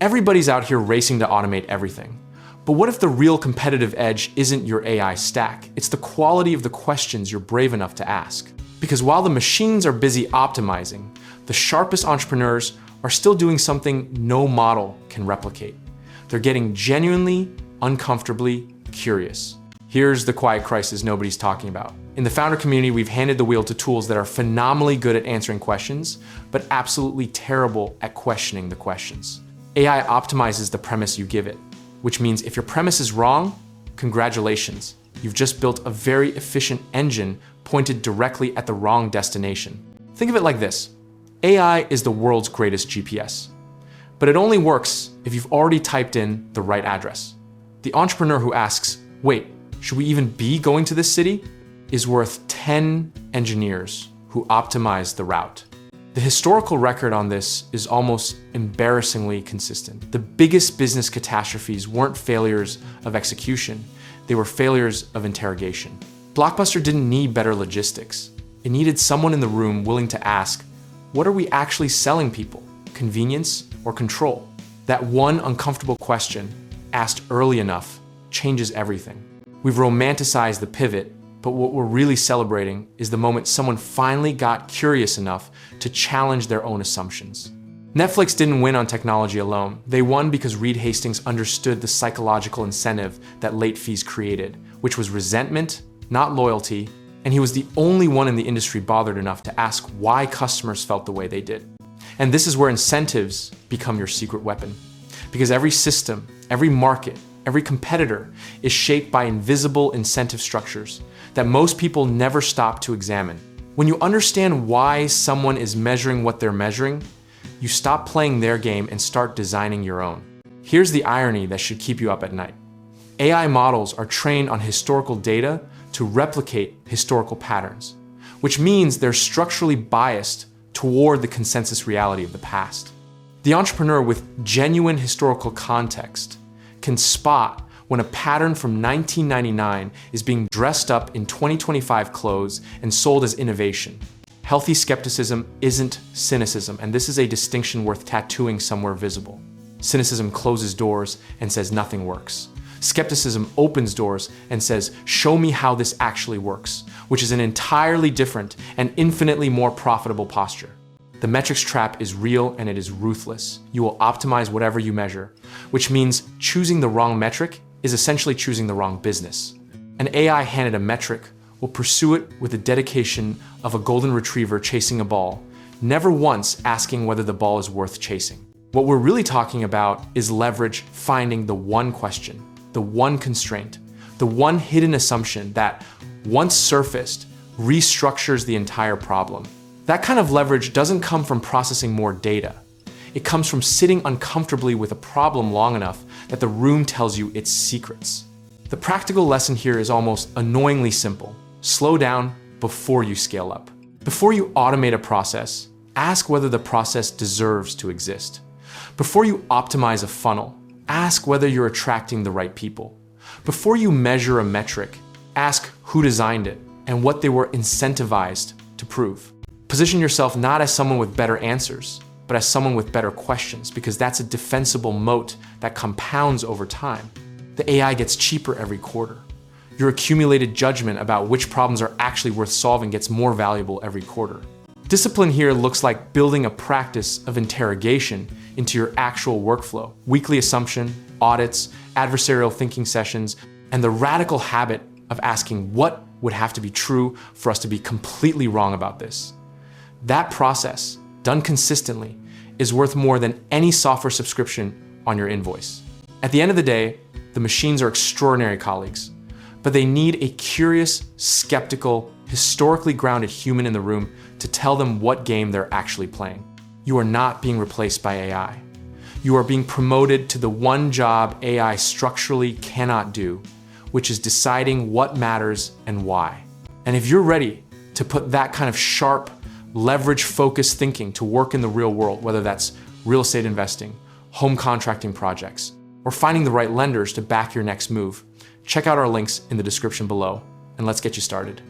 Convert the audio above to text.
Everybody's out here racing to automate everything. But what if the real competitive edge isn't your AI stack? It's the quality of the questions you're brave enough to ask. Because while the machines are busy optimizing, the sharpest entrepreneurs are still doing something no model can replicate. They're getting genuinely, uncomfortably curious. Here's the quiet crisis nobody's talking about. In the founder community, we've handed the wheel to tools that are phenomenally good at answering questions, but absolutely terrible at questioning the questions. AI optimizes the premise you give it, which means if your premise is wrong, congratulations. You've just built a very efficient engine pointed directly at the wrong destination. Think of it like this. AI is the world's greatest GPS, but it only works if you've already typed in the right address. The entrepreneur who asks, wait, should we even be going to this city? Is worth 10 engineers who optimize the route. The historical record on this is almost embarrassingly consistent. The biggest business catastrophes weren't failures of execution, they were failures of interrogation. Blockbuster didn't need better logistics. It needed someone in the room willing to ask, what are we actually selling people? Convenience or control? That one uncomfortable question, asked early enough, changes everything. We've romanticized the pivot, but what we're really celebrating is the moment someone finally got curious enough to challenge their own assumptions. Netflix didn't win on technology alone. They won because Reed Hastings understood the psychological incentive that late fees created, which was resentment, not loyalty, and he was the only one in the industry bothered enough to ask why customers felt the way they did. And this is where incentives become your secret weapon. Because every system, every market, every competitor is shaped by invisible incentive structures that most people never stop to examine. When you understand why someone is measuring what they're measuring, you stop playing their game and start designing your own. Here's the irony that should keep you up at night. AI models are trained on historical data to replicate historical patterns, which means they're structurally biased toward the consensus reality of the past. The entrepreneur with genuine historical context can spot when a pattern from 1999 is being dressed up in 2025 clothes and sold as innovation. Healthy skepticism isn't cynicism, and this is a distinction worth tattooing somewhere visible. Cynicism closes doors and says nothing works. Skepticism opens doors and says, show me how this actually works, which is an entirely different and infinitely more profitable posture. The metrics trap is real and it is ruthless. You will optimize whatever you measure, which means choosing the wrong metric is essentially choosing the wrong business. An AI handed a metric will pursue it with the dedication of a golden retriever chasing a ball, never once asking whether the ball is worth chasing. What we're really talking about is leverage finding the one question, the one constraint, the one hidden assumption that, once surfaced, restructures the entire problem. That kind of leverage doesn't come from processing more data. It comes from sitting uncomfortably with a problem long enough that the room tells you its secrets. The practical lesson here is almost annoyingly simple. Slow down before you scale up. Before you automate a process, ask whether the process deserves to exist. Before you optimize a funnel, ask whether you're attracting the right people. Before you measure a metric, ask who designed it and what they were incentivized to prove. Position yourself not as someone with better answers, but as someone with better questions, because that's a defensible moat that compounds over time. The AI gets cheaper every quarter. Your accumulated judgment about which problems are actually worth solving gets more valuable every quarter. Discipline here looks like building a practice of interrogation into your actual workflow. Weekly assumption, audits, adversarial thinking sessions, and the radical habit of asking what would have to be true for us to be completely wrong about this. That process, done consistently, is worth more than any software subscription on your invoice. At the end of the day, the machines are extraordinary colleagues, but they need a curious, skeptical, historically grounded human in the room to tell them what game they're actually playing. You are not being replaced by AI. You are being promoted to the one job AI structurally cannot do, which is deciding what matters and why. And if you're ready to put that kind of sharp, leverage-focused thinking to work in the real world, whether that's real estate investing, home contracting projects, or finding the right lenders to back your next move, check out our links in the description below, and let's get you started.